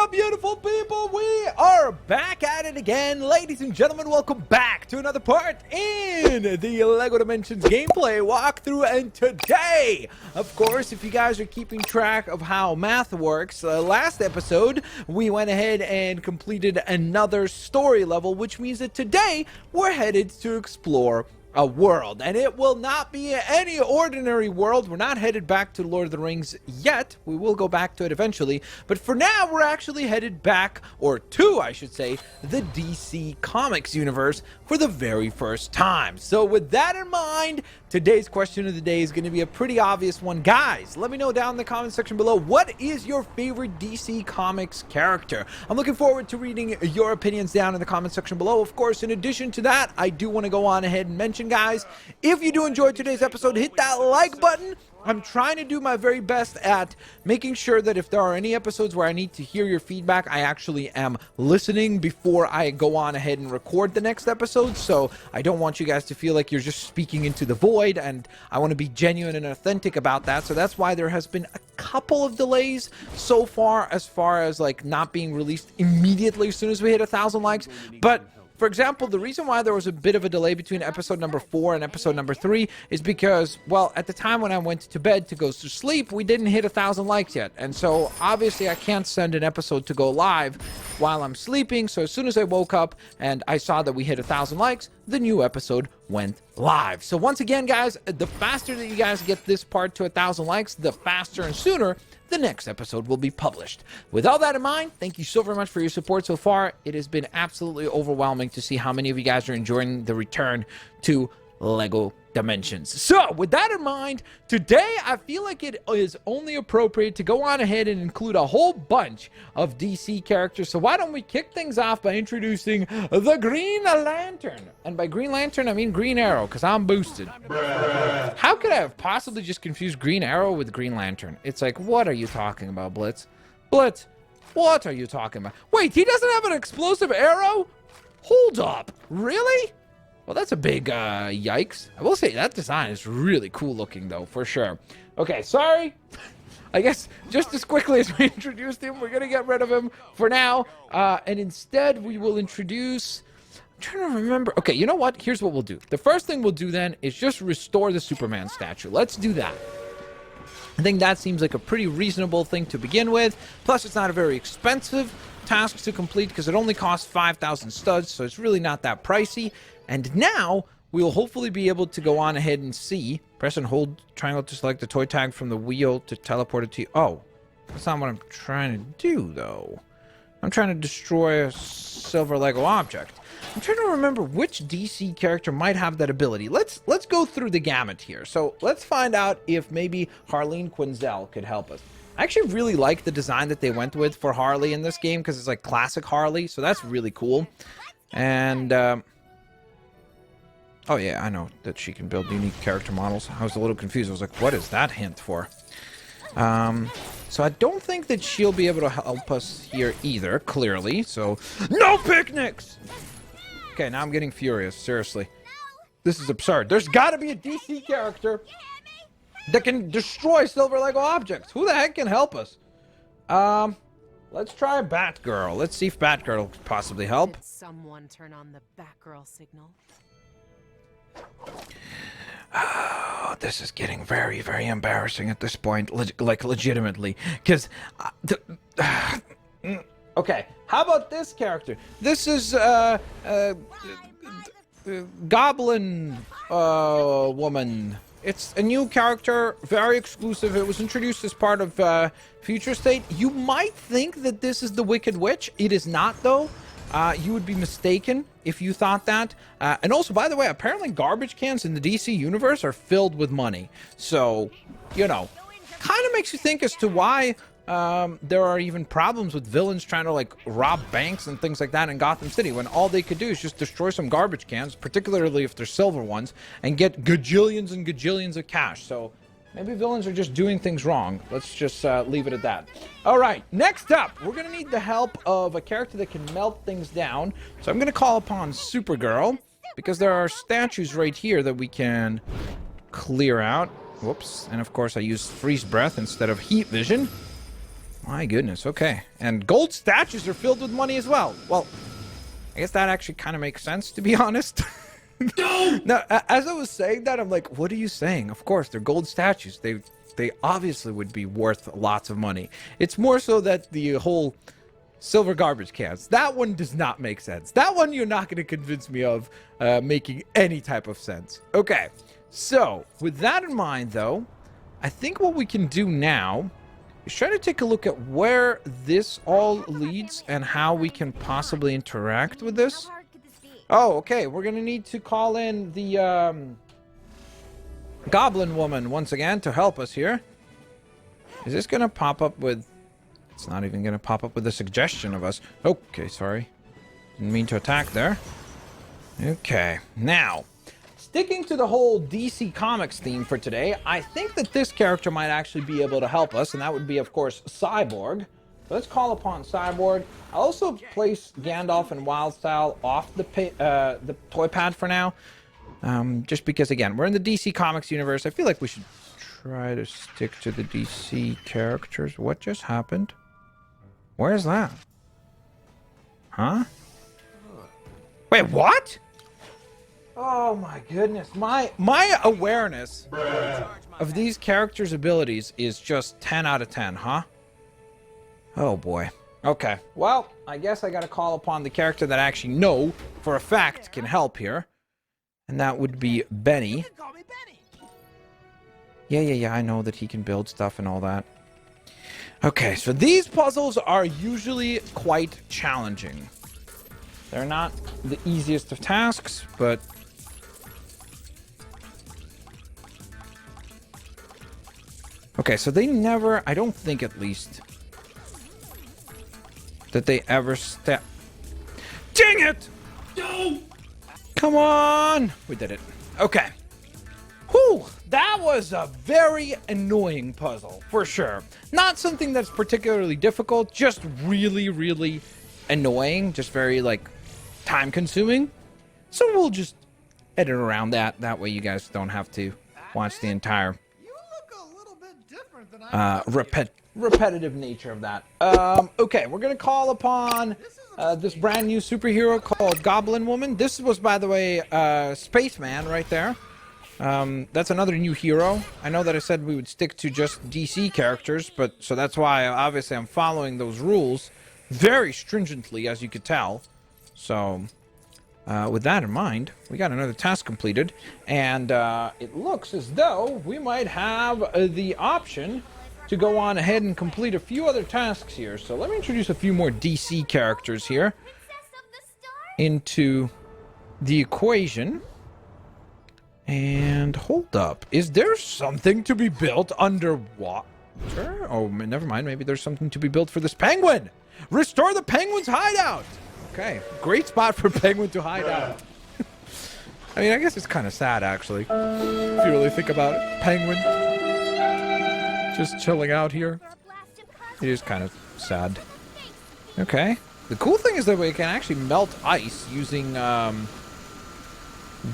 up, beautiful people? We are back at it again. Ladies and gentlemen, welcome back to another part in the LEGO Dimensions gameplay walkthrough. And today, of course, if you guys are keeping track of how math works, last episode, we went ahead and completed another story level, which means that today, we're headed to explore a world, and it will not be any ordinary world. We're not headed back to Lord of the Rings yet. We will go back to it eventually, but for now we're actually headed back, or to I should say, the DC Comics universe for the very first time. So with that in mind, today's question of the day is going to be a pretty obvious one. Guys, let me know down in the comment section below, what is your favorite DC Comics character? I'm looking forward to reading your opinions down in the comment section below. Of course, in addition to that, I do want to go on ahead and mention, guys, if you do enjoy today's episode, hit that like button. I'm trying to do my very best at making sure that if there are any episodes where I need to hear your feedback, I actually am listening before I go on ahead and record the next episode. So I don't want you guys to feel like you're just speaking into the void, and I want to be genuine and authentic about that. So that's why there has been a couple of delays so far as like not being released immediately as soon as we hit 1,000 likes. But for example, the reason why there was a bit of a delay between episode number 4 and episode number 3 is because, well, at the time when I went to bed to go to sleep, we didn't hit 1,000 likes yet. And so, obviously, I can't send an episode to go live while I'm sleeping. So as soon as I woke up and I saw that we hit 1,000 likes, the new episode went live. So once again, guys, the faster that you guys get this part to 1,000 likes, the faster and sooner the next episode will be published. With all that in mind, thank you so very much for your support so far. It has been absolutely overwhelming to see how many of you guys are enjoying the return to LEGO Dimensions. So, with that in mind, today I feel like it is only appropriate to go on ahead and include a whole bunch of DC characters. So why don't we kick things off by introducing the Green Lantern? And by Green Lantern, I mean Green Arrow, because I'm boosted. How could I have possibly just confused Green Arrow with Green Lantern? It's like, what are you talking about, Blitz? Blitz, what are you talking about? Wait, he doesn't have an explosive arrow? Hold up, really? Well, that's a big yikes. I will say that design is really cool looking, though, for sure. Okay, sorry. I guess just as quickly as we introduced him, we're going to get rid of him for now. And instead, we will introduce... I'm trying to remember. Okay, you know what? Here's what we'll do. The first thing we'll do then is just restore the Superman statue. Let's do that. I think that seems like a pretty reasonable thing to begin with. Plus, it's not a very expensive task to complete because it only costs 5,000 studs, so it's really not that pricey. And now, we will hopefully be able to go on ahead and see. Press and hold triangle to select the toy tag from the wheel to teleport it to you. Oh, that's not what I'm trying to do, though. I'm trying to destroy a silver Lego object. I'm trying to remember which DC character might have that ability. Let's go through the gamut here. So, let's find out if maybe Harleen Quinzel could help us. I actually really like the design that they went with for Harley in this game because it's like classic Harley, so that's really cool. And, oh yeah, I know that she can build unique character models. I was a little confused. I was like, what is that hint for? So I don't think that she'll be able to help us here either, clearly. So, no picnics! Okay, now I'm getting furious, seriously. This is absurd. There's gotta be a DC character that can destroy silver Lego objects. Who the heck can help us? Let's try Batgirl. Let's see if Batgirl could possibly help. Did someone turn on the Batgirl signal? Oh, this is getting very, very embarrassing at this point, like legitimately. Because, okay, how about this character? This is Goblin woman. It's a new character, very exclusive. It was introduced as part of Future State. You might think that this is the Wicked Witch. It is not, though. You would be mistaken if you thought that. And also, by the way, apparently garbage cans in the DC universe are filled with money. So, you know, kind of makes you think as to why there are even problems with villains trying to, like, rob banks and things like that in Gotham City, when all they could do is just destroy some garbage cans, particularly if they're silver ones, and get gajillions and gajillions of cash. So maybe villains are just doing things wrong. Let's just leave it at that. All right, next up, we're going to need the help of a character that can melt things down. So I'm going to call upon Supergirl, because there are statues right here that we can clear out. Whoops. And of course, I use freeze breath instead of heat vision. My goodness, okay. And gold statues are filled with money as well. Well, I guess that actually kind of makes sense, to be honest. No! Now, as I was saying that, I'm like, what are you saying? Of course, they're gold statues. They obviously would be worth lots of money. It's more so that the whole silver garbage cans, that one does not make sense. That one you're not going to convince me of making any type of sense. Okay, so with that in mind, though, I think what we can do now is try to take a look at where this all leads and how we can possibly interact with this. Oh, okay, we're going to need to call in the goblin woman once again to help us here. Is this going to pop up with... It's not even going to pop up with a suggestion of us. Okay, sorry. Didn't mean to attack there. Okay, now, sticking to the whole DC Comics theme for today, I think that this character might actually be able to help us, and that would be, of course, Cyborg. So let's call upon Cyborg. I'll also place Gandalf and Wildstyle off the toy pad for now. Just because, again, we're in the DC Comics universe. I feel like we should try to stick to the DC characters. What just happened? Where's that? Huh? Wait, what? Oh my goodness. My awareness of these characters' abilities is just 10 out of 10, huh? Oh boy. Okay. Well, I guess I gotta call upon the character that I actually know for a fact can help here. And that would be Benny. Yeah, I know that he can build stuff and all that. Okay, so these puzzles are usually quite challenging. They're not the easiest of tasks, but... Okay, so they never, I don't think at least, that they ever step... Dang it! No! Come on! We did it. Okay. Whew, that was a very annoying puzzle, for sure. Not something that's particularly difficult, just really, really annoying. Just very, like, time-consuming. So we'll just edit around that. That way you guys don't have to watch the entire repetitive nature of that. Okay, we're going to call upon this brand new superhero called Goblin Woman. This was, by the way, Spaceman right there. That's another new hero. I know that I said we would stick to just DC characters, but so that's why obviously I'm following those rules very stringently, as you could tell. So, with that in mind, we got another task completed, and it looks as though we might have the option to go on ahead and complete a few other tasks here. So let me introduce a few more DC characters here into the equation. And hold up, is there something to be built underwater? Oh, never mind, maybe there's something to be built for this penguin. Restore the penguin's hideout. Okay, great spot for penguin to hide out. I mean, I guess it's kind of sad, actually, if you really think about it. Penguin just chilling out here. It is kind of sad. Okay, the cool thing is that we can actually melt ice using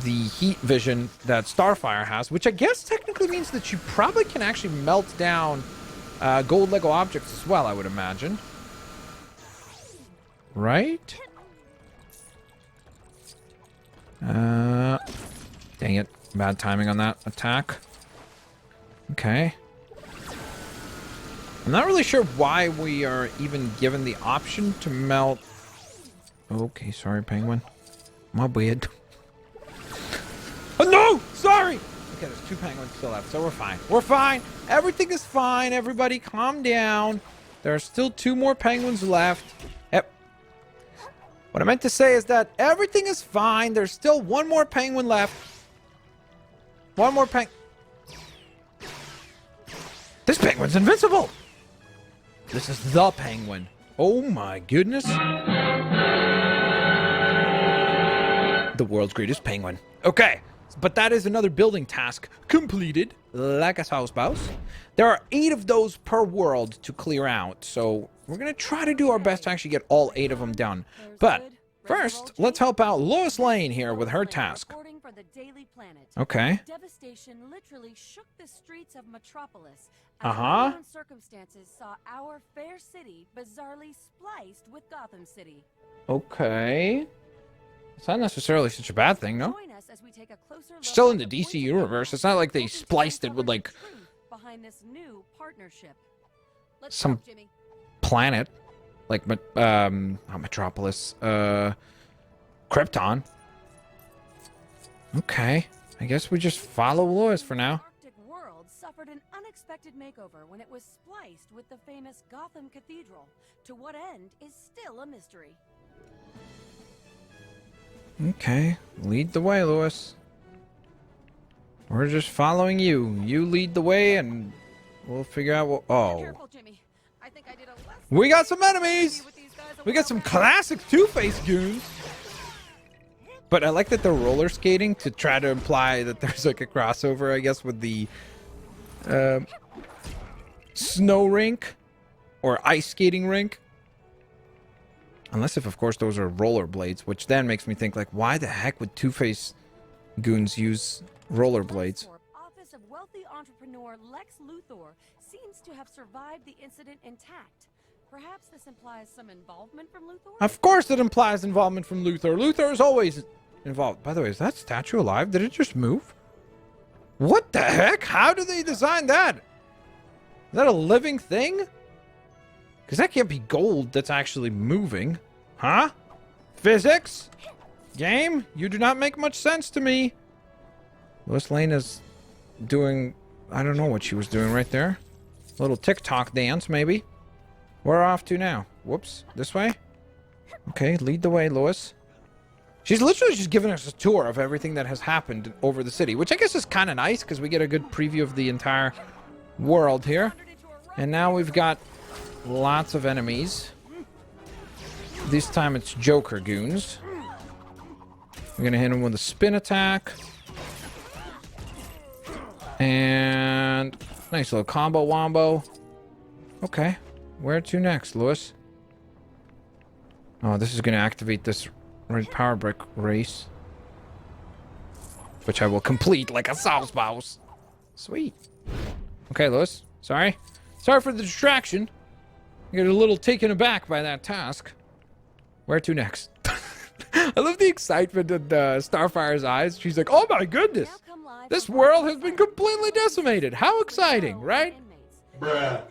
the heat vision that Starfire has, which I guess technically means that you probably can actually melt down gold Lego objects as well, I would imagine. Right? Dang it. Bad timing on that attack. Okay. I'm not really sure why we are even given the option to melt... Okay, sorry, penguin. My bad. Oh, no! Sorry! Okay, there's 2 penguins still left, so we're fine. We're fine! Everything is fine, everybody. Calm down. There are still 2 more penguins left. Yep. What I meant to say is that everything is fine. There's still 1 more penguin left. 1 more This penguin's invincible! This is the penguin. Oh my goodness. The world's greatest penguin. Okay. But that is another building task completed, like a house mouse. There are 8 of those per world to clear out, so we're going to try to do our best to actually get all 8 of them done. But first, let's help out Lois Lane here with her task. the Daily Planet. Okay. Devastation literally shook the streets of Metropolis. Uh-huh. Unknown circumstances saw our fair city bizarrely spliced with Gotham City. Okay. It's not necessarily such a bad thing, no? Join us as we take a closer look Still in at the DC points of universe. impact, It's not like they hoping to spliced it uncover with, the like, truth behind this new partnership. Let's some talk, Jimmy. planet. Like, not Metropolis. Krypton. Okay. I guess we just follow Lois for now. The Arctic world suffered an unexpected makeover when it was spliced with the famous Gotham Cathedral. To what end is still a mystery. Okay. Lead the way, Lois. We're just following you. You lead the way and we'll figure out what... Oh. Careful, Jimmy. I think I did a less We got some enemies! with these guys a We got while some back. classic Two-Face goons. But I like that they're roller skating to try to imply that there's like a crossover, I guess, with the snow rink or ice skating rink. Unless if, of course, those are rollerblades, which then makes me think, like, why the heck would Two-Face goons use rollerblades? Office of wealthy entrepreneur Lex Luthor seems to have survived the incident intact. Perhaps this implies some involvement from Luthor? Of course it implies involvement from Luthor. Luthor is always involved. By the way, is that statue alive? Did it just move? What the heck? How did they design that? Is that a living thing? Because that can't be gold that's actually moving. Huh? Physics? Game? You do not make much sense to me. Lois Lane is doing... I don't know what she was doing right there. A little TikTok dance, maybe. Where are we off to now? Whoops. This way? Okay, lead the way, Lois. She's literally just giving us a tour of everything that has happened over the city, which I guess is kind of nice because we get a good preview of the entire world here. And now we've got lots of enemies. This time it's Joker goons. We're going to hit him with a spin attack. And nice little combo wombo. Okay. Where to next, Lois? Oh, this is going to activate this red power brick race. Which I will complete like a sauce boss. Sweet. Okay, Lois. Sorry. Sorry for the distraction. I get a little taken aback by that task. Where to next? I love the excitement in Starfire's eyes. She's like, oh my goodness. This world has been completely decimated. How exciting, right? Bruh.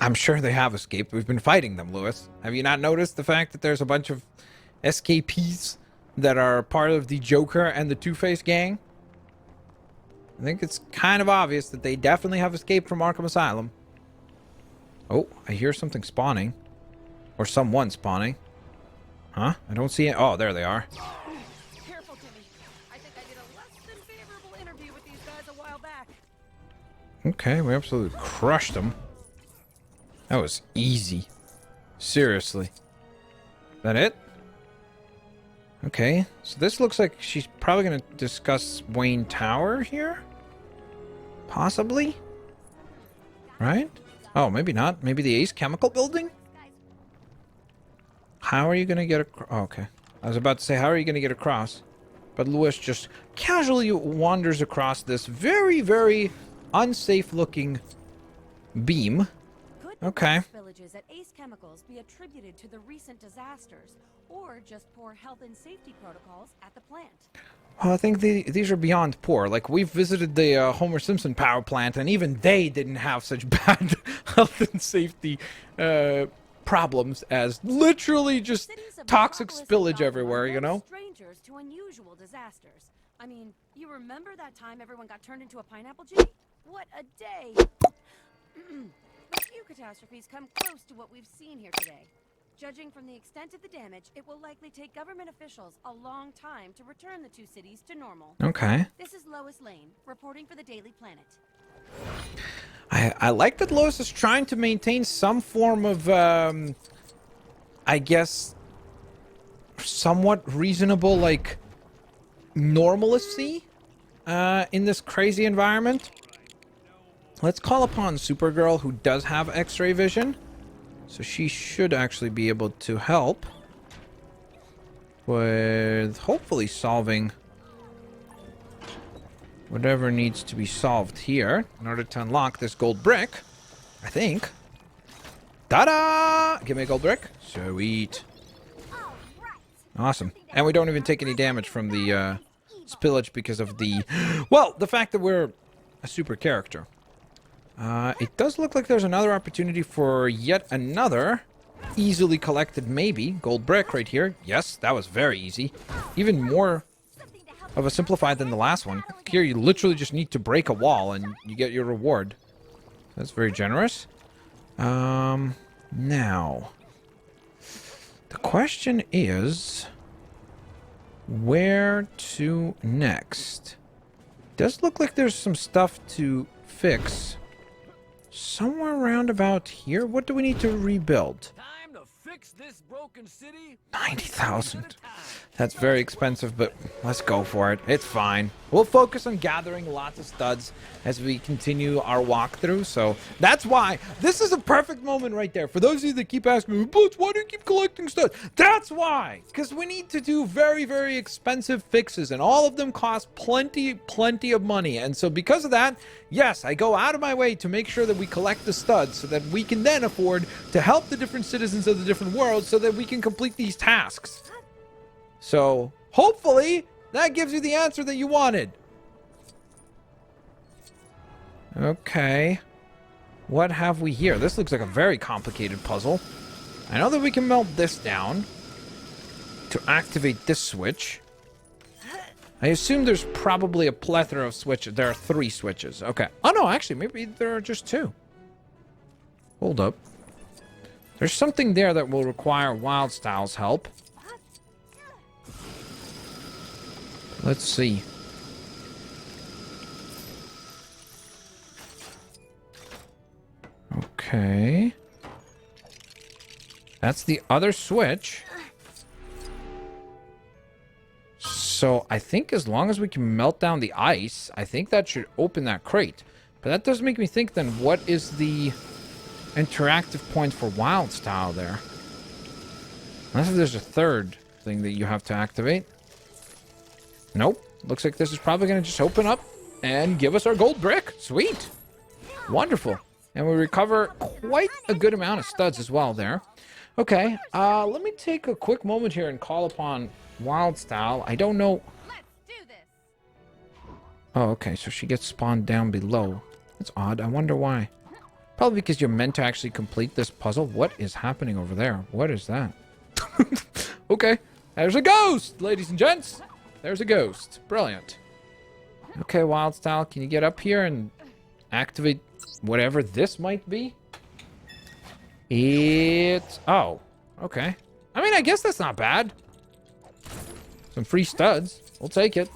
I'm sure they have escaped. We've been fighting them, Lewis. Have you not noticed the fact that there's a bunch of escapees that are part of the Joker and the Two-Face gang? I think it's kind of obvious that they definitely have escaped from Arkham Asylum. Oh, I hear something spawning. Or someone spawning. Huh? I don't see it. Oh, there they are. Careful, Jimmy. I think I did a less than favorable interview with these guys a while back. Okay, we absolutely crushed them. That was easy. Seriously. That it? Okay, so this looks like she's probably going to discuss Wayne Tower here? Possibly? Right? Oh, maybe not. Maybe the Ace Chemical Building? How are you going to get across? Oh, okay. I was about to say, how are you going to get across? But Lewis just casually wanders across this very, very unsafe-looking beam. Okay. Villages at Ace Chemicals be attributed to the recent disasters, or just poor health and safety protocols at the plant. Well, I think these are beyond poor. Like, we've visited the Homer Simpson power plant, and even they didn't have such bad health and safety problems as literally just toxic spillage everywhere, you know? Strangers to unusual disasters. I mean, you remember that time everyone got turned into a pineapple, Jimmy? What a day! But few catastrophes come close to what we've seen here today. Judging from the extent of the damage, it will likely take government officials a long time to return the two cities to normal. Okay. This is Lois Lane, reporting for the Daily Planet. I like that Lois is trying to maintain some form of, I guess, somewhat reasonable, like, normalcy in this crazy environment. Let's call upon Supergirl, who does have X-ray vision. So she should actually be able to help. with hopefully solving whatever needs to be solved here in order to unlock this gold brick. I think. Ta-da! Give me a gold brick. Sweet. Awesome. And we don't even take any damage from the spillage because of the... Well, the fact that we're a super character. It does look like there's another opportunity for yet another easily collected, maybe, gold brick right here. Yes, that was very easy. Even more of a simplified than the last one. Here, you literally just need to break a wall and you get your reward. That's very generous. Now, the question is, where to next? Does look like there's some stuff to fix somewhere around about here. What do we need to rebuild? Time to fix this broken city. 90,000. That's very expensive, but let's go for it. It's fine. We'll focus on gathering lots of studs as we continue our walkthrough. So that's why this is a perfect moment right there. For those of you that keep asking me, Blitz, why do you keep collecting studs? That's why. Because we need to do very, very expensive fixes, and all of them cost plenty of money. And so because of that, yes, I go out of my way to make sure that we collect the studs so that we can then afford to help the different citizens of the different worlds so that we can complete these tasks. So, hopefully, that gives you the answer that you wanted. Okay. What have we here? This looks like a very complicated puzzle. I know that we can melt this down to activate this switch. I assume there's probably a plethora of switches. There are 3 switches. Okay. Oh, no, actually, maybe there are just 2. Hold up. There's something there that will require Wildstyle's help. Let's see. Okay. That's the other switch. So I think as long as we can melt down the ice, I think that should open that crate. But that does make me think then, what is the interactive point for Wildstyle there? Unless there's a third thing that you have to activate. Nope. Looks like this is probably going to just open up and give us our gold brick. Sweet. Wonderful. And we recover quite a good amount of studs as well there. Okay. Let me take a quick moment here and call upon Wildstyle. I don't know. Let's do this. Oh, okay. So she gets spawned down below. That's odd. I wonder why. Probably because you're meant to actually complete this puzzle. What is happening over there? What is that? Okay. There's a ghost, ladies and gents. There's a ghost. Brilliant. Okay, Wildstyle, can you get up here and activate whatever this might be? It's... Oh, okay. I mean, I guess that's not bad. Some free studs. We'll take it.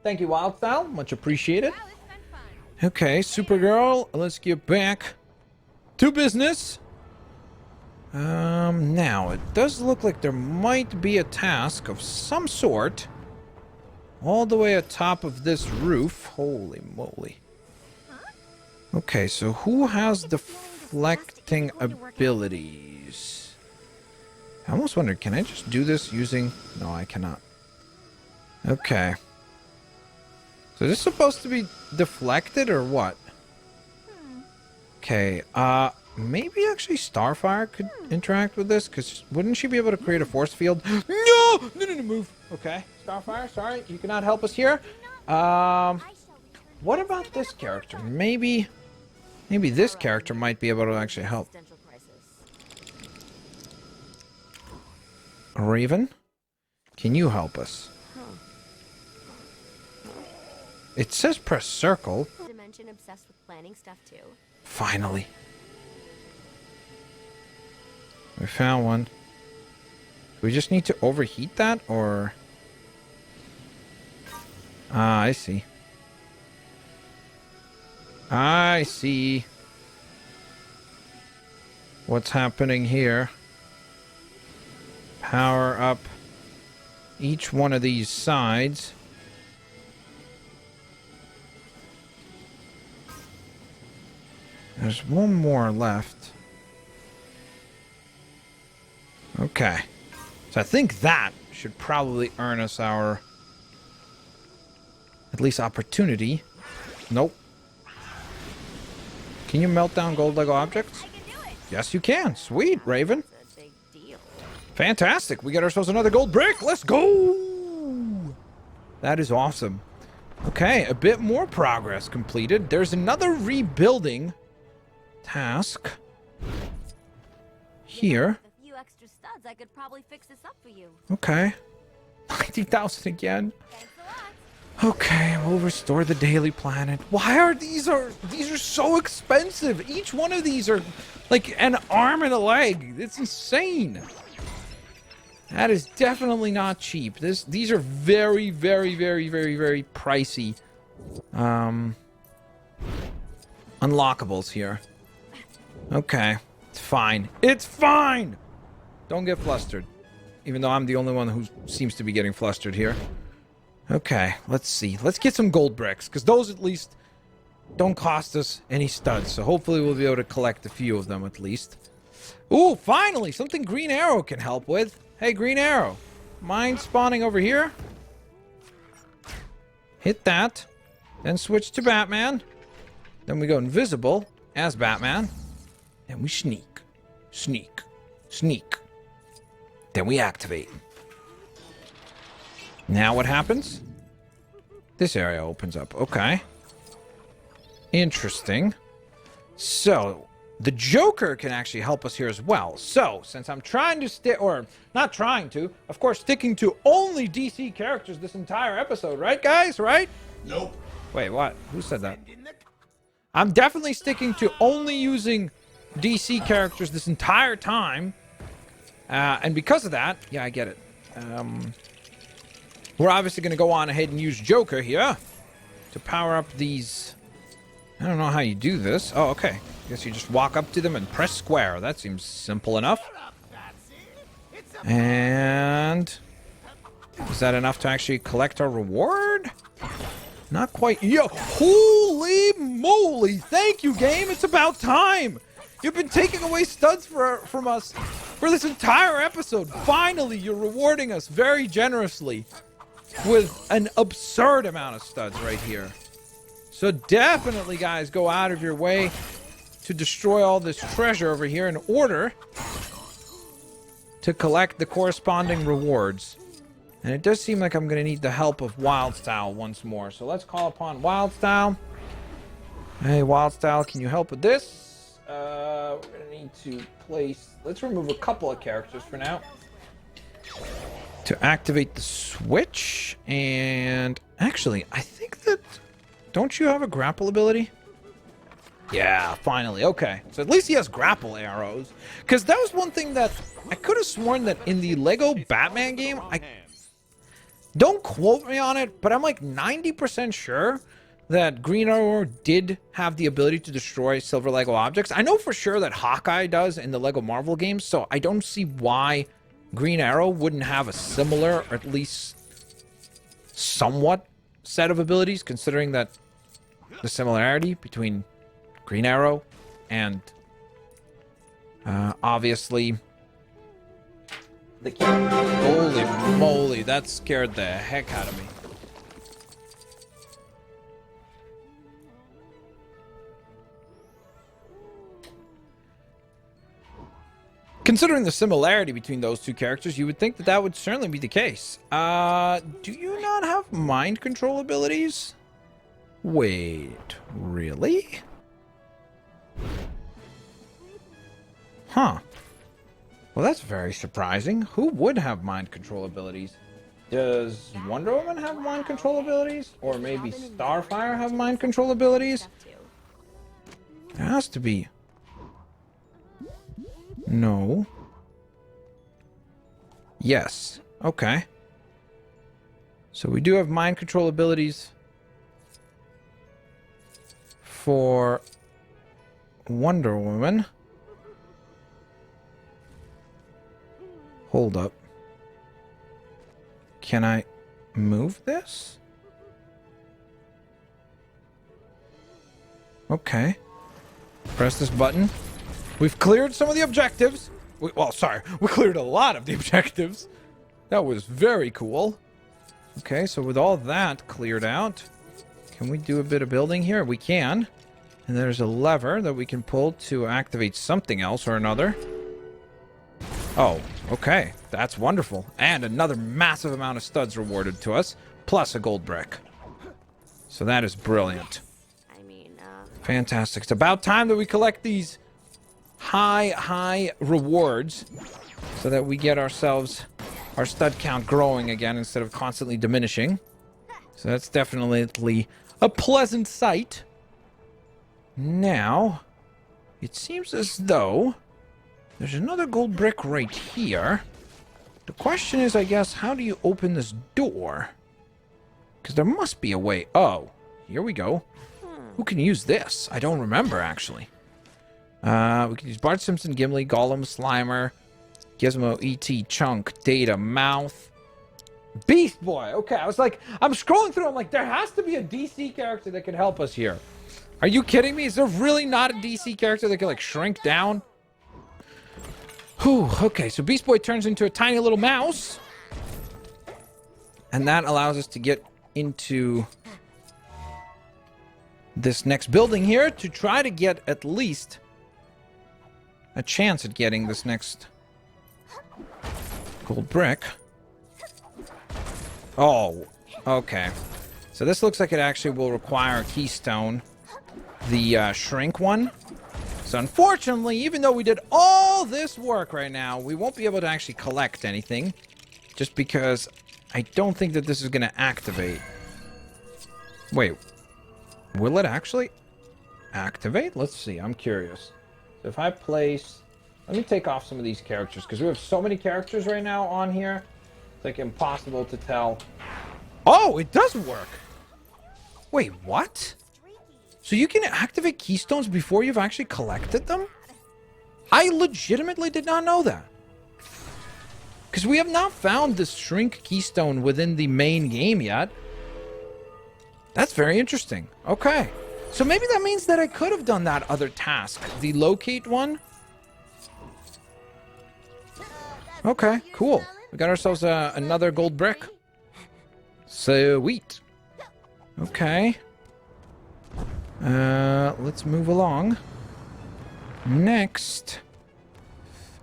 Thank you, Wildstyle. Much appreciated. Well, it's been fun. Okay, Supergirl, let's get back to business. Now, it does look like there might be a task of some sort all the way atop of this roof. Holy moly. Okay, so who has deflecting abilities? I almost wondered, can I just do this using... No, I cannot. Okay. So is this supposed to be deflected or what? Okay, maybe actually Starfire could interact with this, because wouldn't she be able to create a force field? No! No, move. Okay, Starfire, sorry, you cannot help us here. What about this character? Maybe this character might be able to actually help. Raven, can you help us? It says press circle. Dimension obsessed with planning stuff too. Finally. We found one. We just need to overheat that, or... Ah, I see. I see what's happening here. Power up each one of these sides. There's one more left. Okay. So I think that should probably earn us our... at least opportunity. Nope. Can you melt down gold Lego objects? I can do it. Yes, you can. Sweet, Raven. It's a big deal. Fantastic. We got ourselves another gold brick. Let's go. That is awesome. Okay, a bit more progress completed. There's another rebuilding task here. With a few extra studs, I could probably fix this up for you. Okay. 90,000 again. Thanks a lot. Okay, we'll restore the Daily Planet. Why are these are so expensive? Each one of these are like an arm and a leg. It's insane. That is definitely not cheap. These are very, very, very, very, very pricey unlockables here. Okay, it's fine. It's fine. Don't get flustered. Even though I'm the only one who seems to be getting flustered here. Okay, let's see. Let's get some gold bricks, because those at least don't cost us any studs. So hopefully we'll be able to collect a few of them at least. Ooh, finally! Something Green Arrow can help with. Hey, Green Arrow. Mind spawning over here? Hit that. Then switch to Batman. Then we go invisible as Batman. Then we sneak. Sneak. Sneak. Then we activate. Now what happens? This area opens up. Okay. Interesting. So, the Joker can actually help us here as well. So, since I'm trying to stick, or not trying to, of course, sticking to only DC characters this entire episode, right, guys? Right? Nope. Wait, what? Who said that? I'm definitely sticking to only using DC characters this entire time. And because of that, yeah, I get it. We're obviously going to go on ahead and use Joker here to power up these. I don't know how you do this. Oh, okay. Guess you just walk up to them and press square. That seems simple enough. And is that enough to actually collect our reward? Not quite. Yo, holy moly. Thank you, game. It's about time. You've been taking away studs from us for this entire episode. Finally, you're rewarding us very generously with an absurd amount of studs right here. So definitely, guys, go out of your way to destroy all this treasure over here in order to collect the corresponding rewards. And it does seem like I'm going to need the help of Wildstyle once more. So let's call upon Wildstyle. Hey, Wildstyle, can you help with this? We're going to need to place... Let's remove a couple of characters for now. To activate the switch. And actually, I think that... Don't you have a grapple ability? Yeah, finally. Okay. So at least he has grapple arrows. Because that was one thing that I could have sworn that in the Lego Batman game, don't quote me on it, but I'm like 90% sure that Green Arrow did have the ability to destroy silver Lego objects. I know for sure that Hawkeye does in the Lego Marvel games, so I don't see why Green Arrow wouldn't have a similar, or at least somewhat set of abilities, considering that the similarity between Green Arrow and obviously the holy moly, that scared the heck out of me. Considering the similarity between those two characters, you would think that that would certainly be the case. Do you not have mind control abilities? Wait, really? Huh. Well, that's very surprising. Who would have mind control abilities? Does Wonder Woman have mind control abilities? Or maybe Starfire have mind control abilities? There has to be. No. Yes. Okay. So we do have mind control abilities for Wonder Woman. Hold up. Can I move this? Okay. Press this button. We've cleared some of the objectives. We cleared a lot of the objectives. That was very cool. Okay, so with all that cleared out, can we do a bit of building here? We can. And there's a lever that we can pull to activate something else or another. Oh, okay. That's wonderful. And another massive amount of studs rewarded to us, plus a gold brick. So that is brilliant. Fantastic. It's about time that we collect these high rewards so that we get ourselves our stud count growing again instead of constantly diminishing. So that's definitely a pleasant sight. Now, it seems as though there's another gold brick right here. The question is, I guess, how do you open this door? Because there must be a way. Oh, here we go. Who can use this? I don't remember, actually. We can use Bart Simpson, Gimli, Gollum, Slimer, Gizmo, E.T., Chunk, Data, Mouth, Beast Boy. Okay, I was like, I'm scrolling through. I'm like, there has to be a DC character that can help us here. Are you kidding me? Is there really not a DC character that can, like, shrink down? Whew, okay, so Beast Boy turns into a tiny little mouse. And that allows us to get into this next building here to try to get at least a chance at getting this next gold brick. Oh, okay. So this looks like it actually will require a keystone. The shrink one. So unfortunately, even though we did all this work right now, we won't be able to actually collect anything. Just because I don't think that this is going to activate. Wait. Will it actually activate? Let's see. I'm curious. So if I place... Let me take off some of these characters, because we have so many characters right now on here. It's like impossible to tell. Oh, it does work. Wait, what? So you can activate keystones before you've actually collected them? I legitimately did not know that. Because we have not found the shrink keystone within the main game yet. That's very interesting. Okay. So maybe that means that I could have done that other task. The locate one. Okay, cool. We got ourselves another gold brick. Sweet. Okay. Let's move along. Next,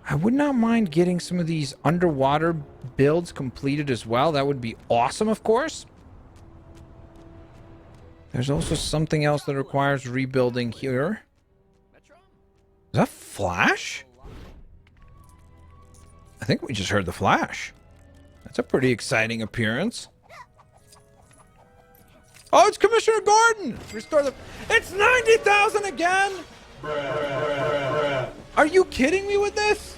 I would not mind getting some of these underwater builds completed as well. That would be awesome, of course. There's also something else that requires rebuilding here. Is that Flash? I think we just heard the Flash. That's a pretty exciting appearance. Oh, it's Commissioner Gordon! Restore the... It's 90,000 again? Are you kidding me with this?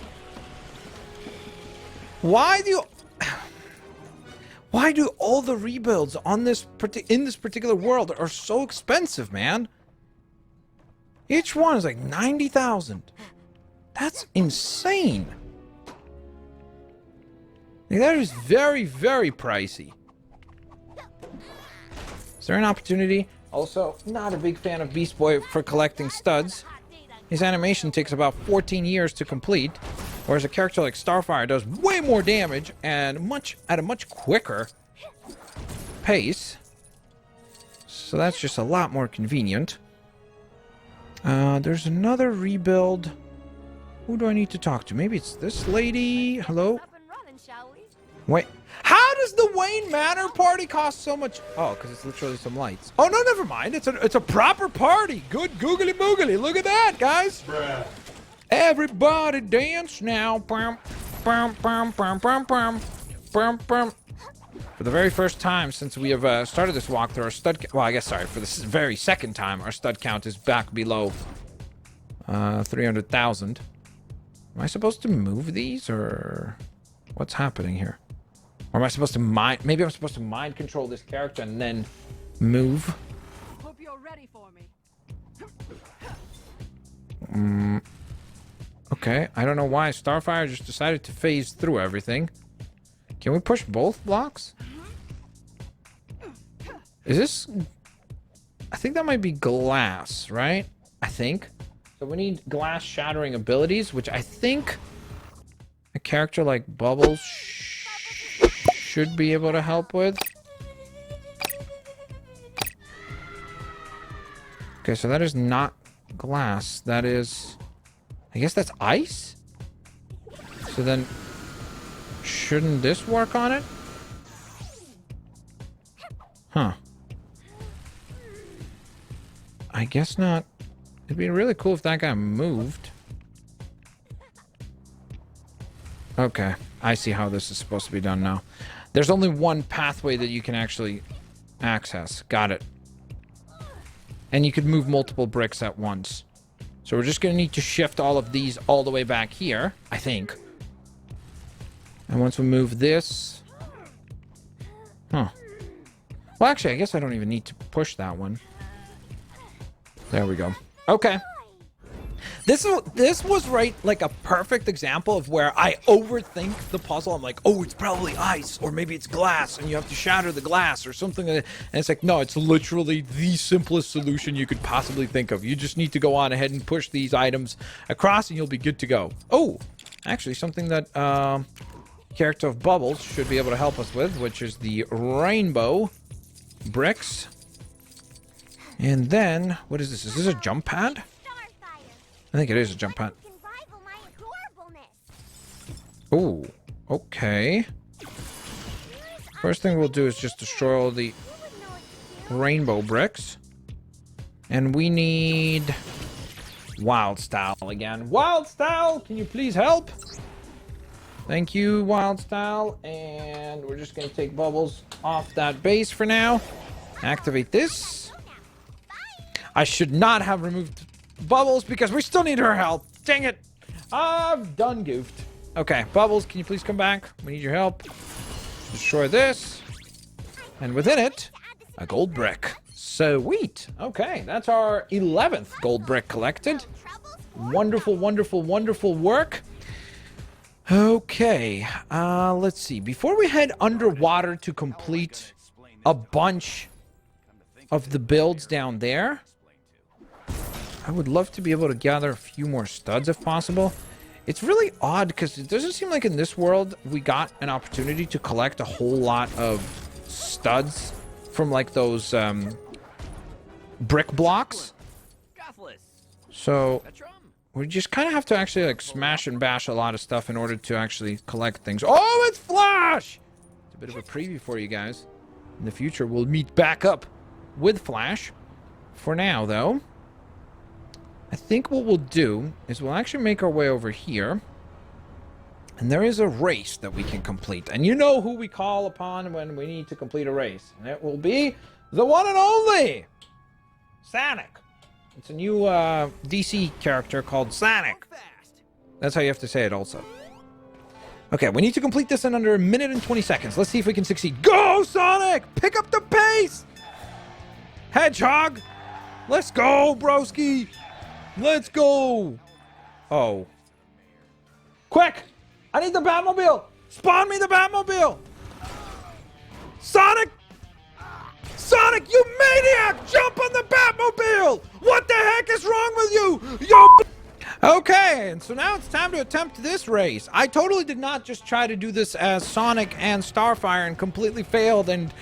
Why do all the rebuilds on this in this particular world are so expensive, man? Each one is like 90,000. That's insane. Like, that is very, very pricey. Is there an opportunity? Also, not a big fan of Beast Boy for collecting studs. His animation takes about 14 years to complete, whereas a character like Starfire does way more damage and at a much quicker pace. So that's just a lot more convenient. There's another rebuild. Who do I need to talk to? Maybe it's this lady. Hello? Wait. How does the Wayne Manor party cost so much? Oh, because it's literally some lights. Oh, no, never mind. It's a proper party. Good googly moogly. Look at that, guys. Bruh. Everybody dance now. Bum, bum, bum, bum, bum, bum, bum, bum. For the very first time since we have started this walkthrough, our stud... Well, I guess, sorry, for the very second time, our stud count is back below 300,000. Am I supposed to move these, or what's happening here? Or am I supposed to mind... Maybe I'm supposed to mind control this character and then move. Hope you're ready for me. Okay, I don't know why Starfire just decided to phase through everything. Can we push both blocks? Is this... I think that might be glass, right? I think. So we need glass shattering abilities, which I think a character like Bubbles should be able to help with. Okay, so that is not glass. That is... I guess that's ice? So then... shouldn't this work on it? Huh. I guess not. It'd be really cool if that guy moved. Okay, I see how this is supposed to be done now. There's only one pathway that you can actually access. Got it. And you could move multiple bricks at once. So we're just going to need to shift all of these all the way back here, I think. And once we move this... Huh. Well, actually, I guess I don't even need to push that one. There we go. Okay. This was right, like a perfect example of where I overthink the puzzle. I'm like, oh, it's probably ice, or maybe it's glass, and you have to shatter the glass or something. And it's like, no, it's literally the simplest solution you could possibly think of. You just need to go on ahead and push these items across, and you'll be good to go. Oh, actually, something that character of Bubbles should be able to help us with, which is the rainbow bricks. And then, what is this? Is this a jump pad? I think it is a jump pad. Oh, okay. First thing we'll do is just destroy all the rainbow bricks. And we need Wild Style again. Wild Style, can you please help? Thank you, Wild Style. And we're just going to take Bubbles off that base for now. Activate this. I should not have removed Bubbles because we still need her help. Dang it. I've done goofed. Okay, Bubbles, can you please come back? We need your help. Destroy this. And within it, a gold brick. Sweet. Okay, that's our 11th gold brick collected. Wonderful, wonderful, wonderful work. Okay, let's see. Before we head underwater to complete a bunch of the builds down there, I would love to be able to gather a few more studs if possible. It's really odd because it doesn't seem like in this world we got an opportunity to collect a whole lot of studs from like those brick blocks. So we just kind of have to actually like smash and bash a lot of stuff in order to actually collect things. Oh, it's Flash! It's a bit of a preview for you guys. In the future, we'll meet back up with Flash. For now, though, I think what we'll do is we'll actually make our way over here. And there is a race that we can complete. And you know who we call upon when we need to complete a race. And it will be the one and only Sonic. It's a new DC character called Sonic. That's how you have to say it also. Okay, we need to complete this in under 1 minute and 20 seconds. Let's see if we can succeed. Go, Sonic! Pick up the pace! Hedgehog! Let's go, broski! Let's go! Oh. Quick! I need the Batmobile! Spawn me the Batmobile! Sonic! Sonic, you maniac! Jump on the Batmobile! What the heck is wrong with you? Yo! Okay, and so now it's time to attempt this race. I totally did not just try to do this as Sonic and Starfire and completely failed and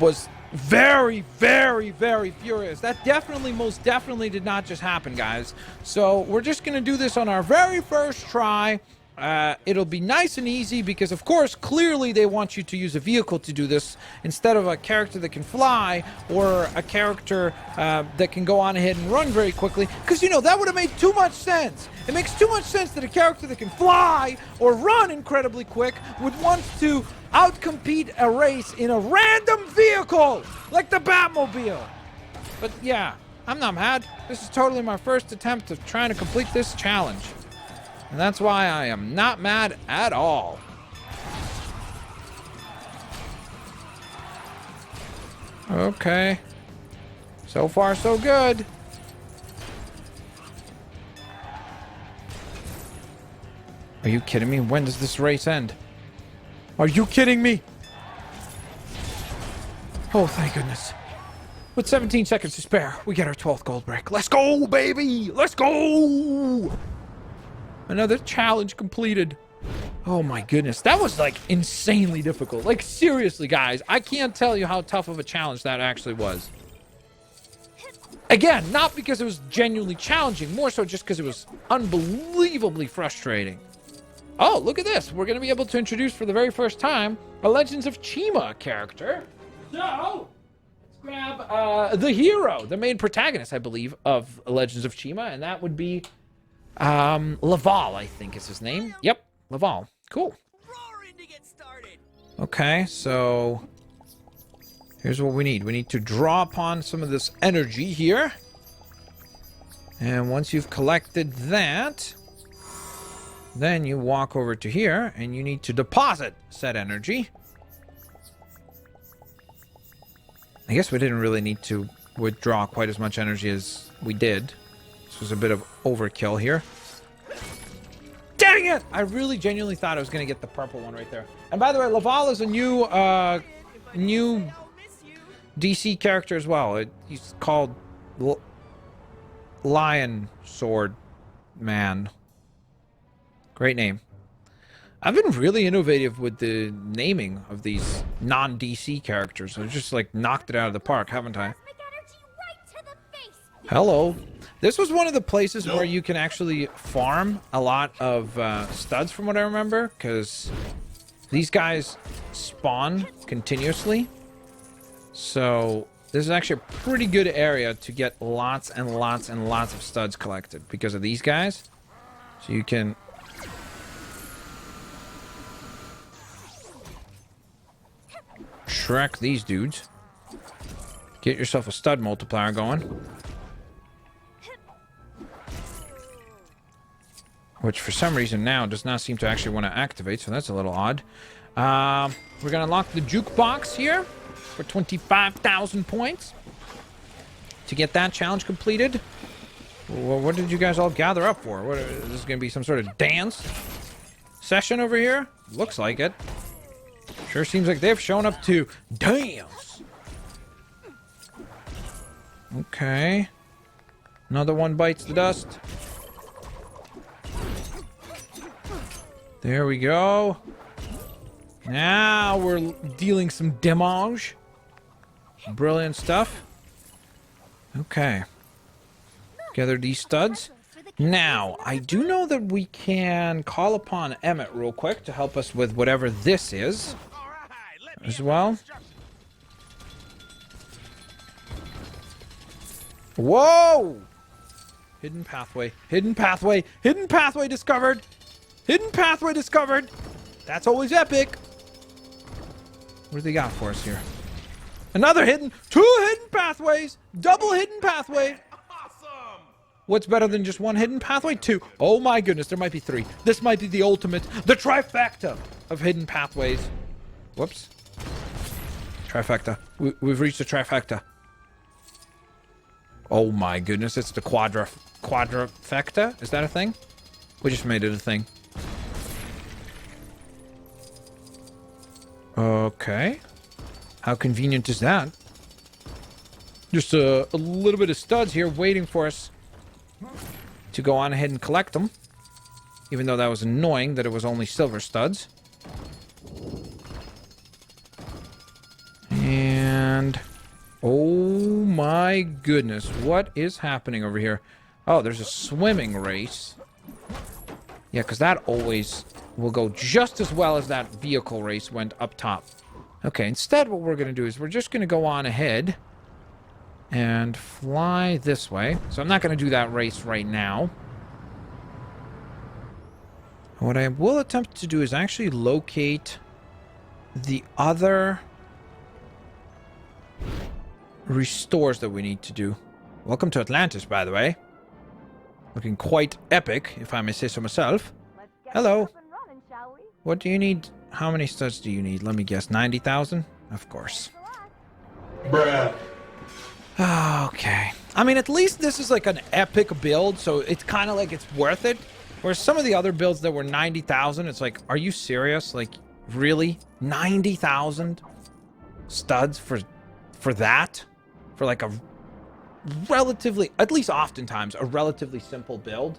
was very, very, very furious. That definitely, most definitely did not just happen, guys. So we're just going to do this on our very first try. It'll be nice and easy because, of course, clearly they want you to use a vehicle to do this instead of a character that can fly or a character that can go on ahead and run very quickly. Because, you know, that would have made too much sense. It makes too much sense that a character that can fly or run incredibly quick would want to outcompete a race in a random vehicle like the Batmobile. But yeah, I'm not mad. This is totally my first attempt of trying to complete this challenge. And that's why I am not mad at all. Okay. So far, so good. Are you kidding me? When does this race end? Are you kidding me? Oh, thank goodness. With 17 seconds to spare, we get our 12th gold brick. Let's go, baby! Let's go! Another challenge completed. Oh my goodness, that was like insanely difficult. Like seriously, guys, I can't tell you how tough of a challenge that actually was. Again, not because it was genuinely challenging, more so just because it was unbelievably frustrating. Oh, look at this. We're going to be able to introduce for the very first time a Legends of Chima character. So, let's grab the hero, the main protagonist, I believe, of Legends of Chima, and that would be Laval, I think is his name. Yep, Laval. Cool. Okay, so here's what we need. We need to draw upon some of this energy here. And once you've collected that, then you walk over to here and you need to deposit said energy. I guess we didn't really need to withdraw quite as much energy as we did. This was a bit of overkill here. Dang it! I really genuinely thought I was going to get the purple one right there. And by the way, Laval is a new DC character as well. He's called Lion Sword Man. Great name. I've been really innovative with the naming of these non-DC characters. I've just like knocked it out of the park, haven't I? Hello. This was one of the places where you can actually farm a lot of studs from what I remember, because these guys spawn continuously. So this is actually a pretty good area to get lots and lots and lots of studs collected because of these guys. So you can Shrek these dudes. Get yourself a stud multiplier going. Which for some reason now does not seem to actually want to activate, so that's a little odd. We're going to unlock the jukebox here for 25,000 points to get that challenge completed. Well, what did you guys all gather up for? What, is this going to be some sort of dance session over here? Looks like it. Sure seems like they've shown up to dance. Okay. Another one bites the dust. There we go. Now we're dealing some damage. Brilliant stuff. Okay. Gather these studs. Now, I do know that we can call upon Emmett real quick to help us with whatever this is as well. Whoa! Hidden pathway. Hidden pathway. Hidden pathway discovered. Hidden pathway discovered. That's always epic. What do they got for us here? Another hidden. 2 hidden pathways. Double hidden pathway. What's better than just 1 hidden pathway? 2. Oh my goodness, there might be 3. This might be the ultimate, the trifecta of hidden pathways. Whoops. Trifecta. We've reached the trifecta. Oh my goodness, it's the quadrifecta? Is that a thing? We just made it a thing. Okay. How convenient is that? Just a little bit of studs here waiting for us to go on ahead and collect them. Even though that was annoying that it was only silver studs. And oh my goodness, what is happening over here? Oh, there's a swimming race. Yeah, because that always will go just as well as that vehicle race went up top. Okay, instead what we're going to do is we're just going to go on ahead and fly this way. So I'm not going to do that race right now. What I will attempt to do is actually locate the other restores that we need to do. Welcome to Atlantis, by the way. Looking quite epic, if I may say so myself. Hello. What do you need? How many studs do you need? Let me guess. 90,000? Of course. Bruh. Okay. I mean, at least this is like an epic build, so it's kind of like it's worth it. Whereas some of the other builds that were 90,000, it's like, are you serious? Like, really? 90,000 studs for that? For like a relatively, at least oftentimes, a relatively simple build?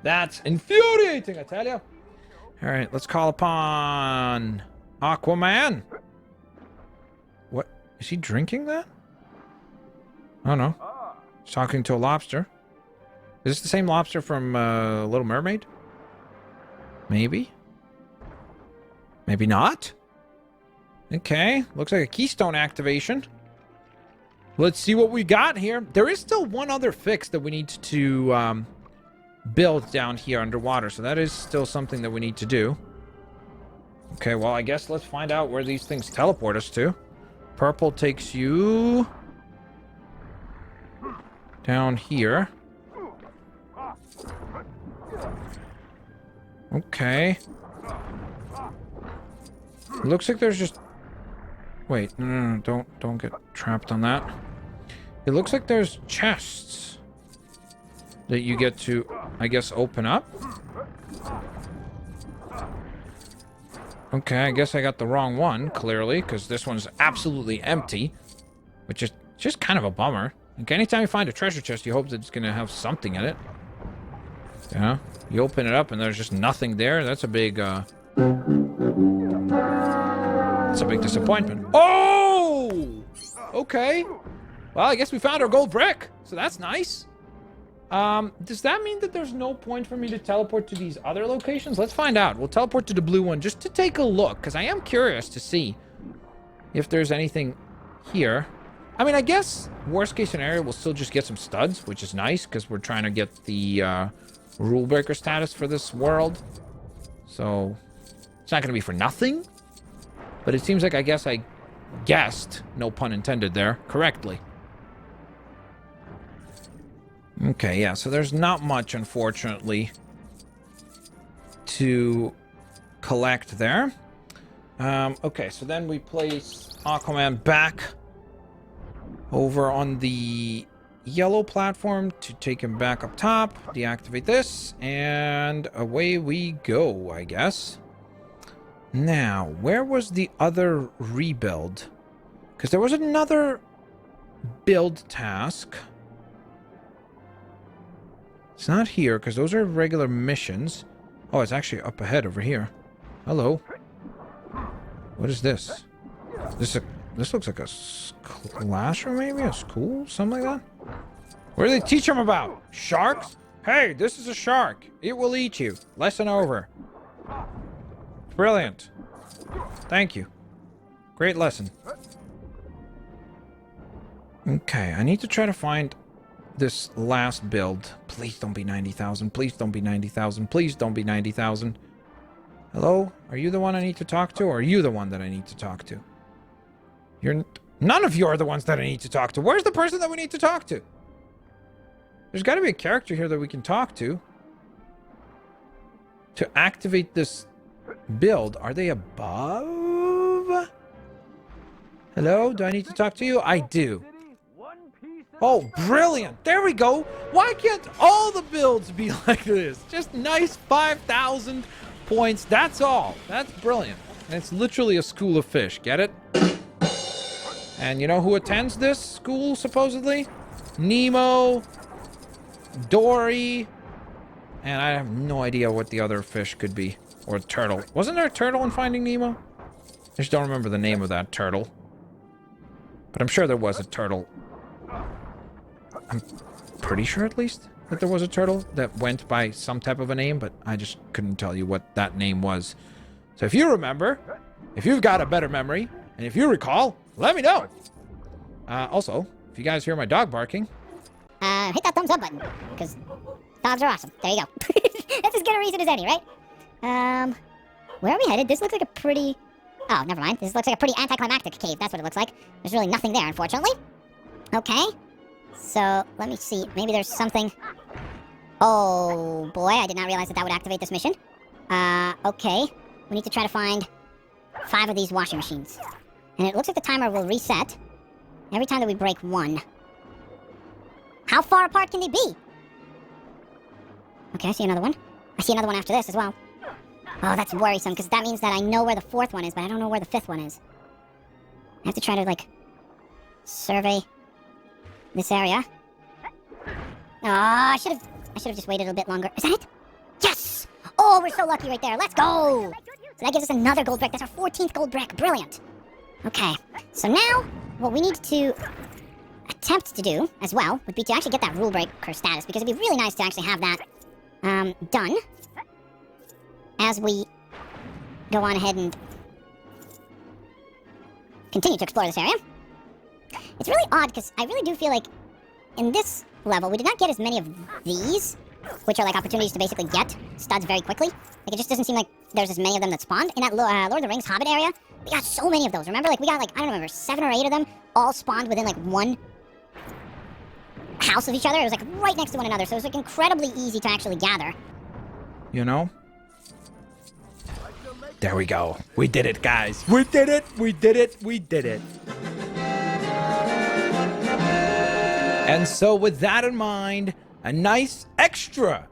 That's infuriating, I tell you. Alright, let's call upon Aquaman. What? Is he drinking that? Oh no. He's talking to a lobster. Is this the same lobster from Little Mermaid? Maybe? Maybe not? Okay, looks like a keystone activation. Let's see what we got here. There is still one other fix that we need to build down here underwater, so that is still something that we need to do. Okay, well, I guess let's find out where these things teleport us to. Purple takes you down here. Okay. Looks like there's just... Wait, no, don't get trapped on that. It looks like there's chests that you get to, I guess, open up. Okay, I guess I got the wrong one, clearly, because this one's absolutely empty, which is just kind of a bummer. Like, anytime you find a treasure chest, you hope that it's going to have something in it. Yeah, you open it up and there's just nothing there. That's a big, that's a big disappointment. Oh! Okay. Well, I guess we found our gold brick, so that's nice. Does that mean that there's no point for me to teleport to these other locations? Let's find out. We'll teleport to the blue one just to take a look, because I am curious to see if there's anything here. I mean, I guess worst case scenario, we'll still just get some studs, which is nice, because we're trying to get the rule breaker status for this world. So it's not going to be for nothing, but it seems like I guess I guessed, no pun intended there, correctly. Okay, yeah, so there's not much, unfortunately, to collect there. Okay, so then we place Aquaman back over on the yellow platform to take him back up top, deactivate this, and away we go, I guess. Now, where was the other rebuild? Because there was another build task. It's not here, because those are regular missions. Oh, it's actually up ahead over here. Hello. What is this? This looks like a classroom, maybe? A school? Something like that? What do they teach them about? Sharks? Hey, this is a shark. It will eat you. Lesson over. Brilliant. Thank you. Great lesson. Okay, I need to try to find this last build. Please don't be 90,000. Please don't be 90,000. Please don't be 90,000. Hello? Are you the one I need to talk to, or are you the one that I need to talk to? None of you are the ones that I need to talk to. Where's the person that we need to talk to? There's got to be a character here that we can talk to activate this build. Are they above? Hello? Do I need to talk to you? I do. Oh, brilliant. There we go. Why can't all the builds be like this? Just nice 5,000 points. That's all. That's brilliant. And it's literally a school of fish. Get it? And you know who attends this school, supposedly? Nemo, Dory, and I have no idea what the other fish could be. Or turtle. Wasn't there a turtle in Finding Nemo? I just don't remember the name of that turtle. But I'm sure there was a turtle. I'm pretty sure, at least, that there was a turtle that went by some type of a name, but I just couldn't tell you what that name was. So if you remember, if you've got a better memory, and if you recall, let me know. Also, if you guys hear my dog barking, hit that thumbs up button, because dogs are awesome. There you go. That's as good a reason as any, right? Where are we headed? This looks like a pretty... Oh, never mind. This looks like a pretty anticlimactic cave. That's what it looks like. There's really nothing there, unfortunately. Okay. So, let me see. Maybe there's something... Oh, boy. I did not realize that would activate this mission. Okay. We need to try to find 5 of these washing machines. And it looks like the timer will reset every time that we break one. How far apart can they be? Okay, I see another one. I see another one after this as well. Oh, that's worrisome, because that means that I know where the 4th one is, but I don't know where the 5th one is. I have to try to, like, survey this area. Oh, I should have just waited a bit longer. Is that it? Yes! Oh, Oh, we're so lucky right there. Let's go. So that gives us another gold brick. That's our 14th gold brick. Brilliant. Okay, so now what we need to attempt to do as well would be to actually get that rule breaker status, because it'd be really nice to actually have that done as we go on ahead and continue to explore this area. It's really odd, because I really do feel like in this level, we did not get as many of these, which are like opportunities to basically get studs very quickly. Like, it just doesn't seem like there's as many of them that spawned. In that Lord of the Rings Hobbit area, we got so many of those. Remember? Like, we got, like, I don't remember, 7 or 8 of them, all spawned within, like, one house of each other. It was, like, right next to one another, so it was, like, incredibly easy to actually gather. You know? There we go. We did it, guys. We did it. We did it. We did it. And so with that in mind, a nice extra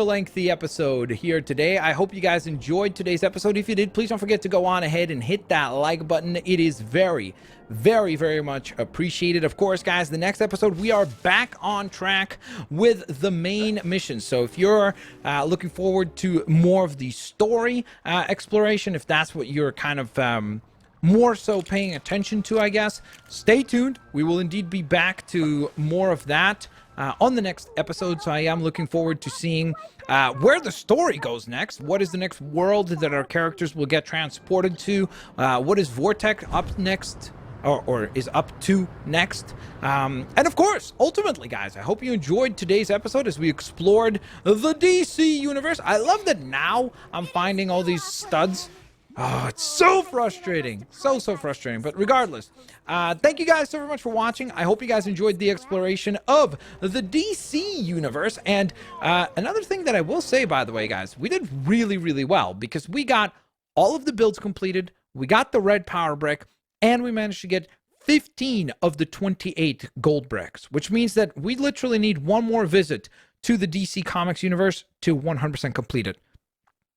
lengthy episode here today. I hope you guys enjoyed today's episode. If you did, please don't forget to go on ahead and hit that like button. It is very, very, very much appreciated. Of course, guys, the next episode, we are back on track with the main mission. So if you're looking forward to more of the story exploration, if that's what you're kind of more so paying attention to, I guess, stay tuned. We will indeed be back to more of that on the next episode. So I am looking forward to seeing where the story goes next. What is the next world that our characters will get transported to? What is Vortex up next, or is up to next? And of course, ultimately, guys, I hope you enjoyed today's episode as we explored the DC universe. I love that now I'm finding all these studs. Oh, it's so frustrating. So frustrating. But regardless, thank you guys so very much for watching. I hope you guys enjoyed the exploration of the DC universe. And another thing that I will say, by the way, guys, we did really, really well, because we got all of the builds completed. We got the red power brick, and we managed to get 15 of the 28 gold bricks, which means that we literally need one more visit to the DC Comics universe to 100% complete it.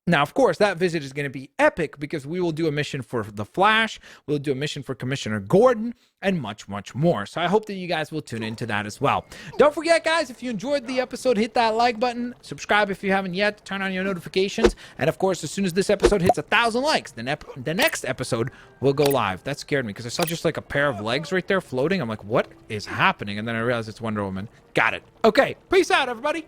Now, of course, that visit is going to be epic, because we will do a mission for The Flash, we'll do a mission for Commissioner Gordon, and much, much more. So I hope that you guys will tune into that as well. Don't forget, guys, if you enjoyed the episode, hit that like button, subscribe if you haven't yet, turn on your notifications, and of course, as soon as this episode hits 1,000 likes, the next episode will go live. That scared me, because I saw just like a pair of legs right there floating. I'm like, what is happening? And then I realized it's Wonder Woman. Got it. Okay, peace out, everybody.